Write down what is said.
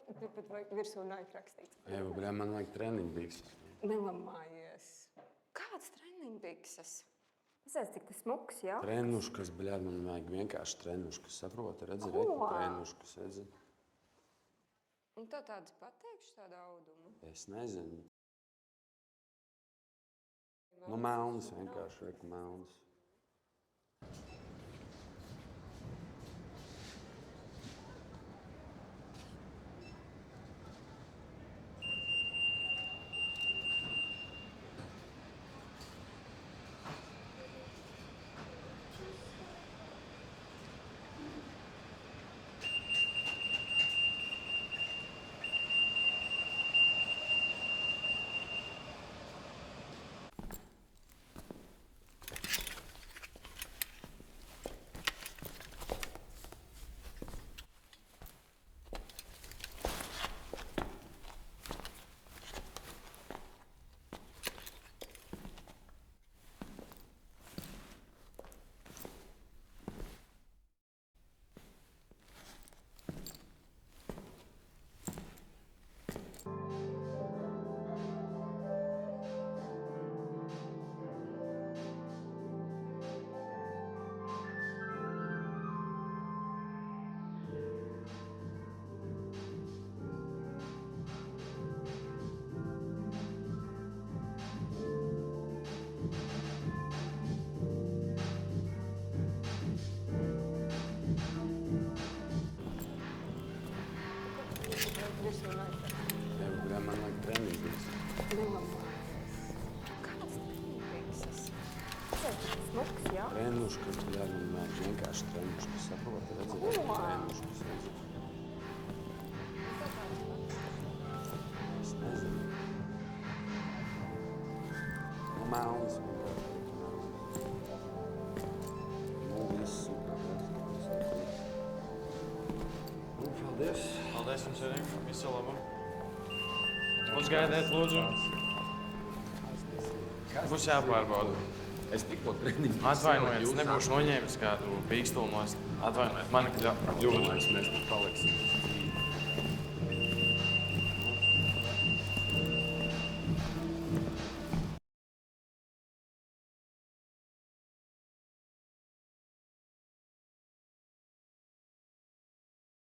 ka turpat virsū Nike rakstīts. Jā, bet man vajag treniņu bikses. Nelamājies. Kāds treniņu bikses? Es redzu, cik tas smuks, jā? Trenuškas, bļād, man vajag vienkārši trenuškas. Saproti, redzi, trenuškas, redzi. Un tev tādas pateikšu tādu audumu? Es nezinu. Nu, melnas vienkārši, reku melnas. Virsū Nike. Jā, bet man vajag treniņu bikses. Nelamājies. Kāds treniņu bikses? Es redzu, cik tas smuks, jā? Trenuškas, bļād, man vajag vienkārši trenuškas. Saproti, redzi, reku trenuškas, redzi. Es nezinu. Nu, melnas vienkārši. Nu, viss super, redzi. Nu, paldies. Paldies jums arī. Visu labu. Lūdzu, gaidiet, lūdzu. Būs jāpārbauda. Es tikko treniņu. Atvainojiet, nebūšu noņēmis kādu pīkstulu nost. Atvainojiet, man kļūda. Mēs tur paliksim.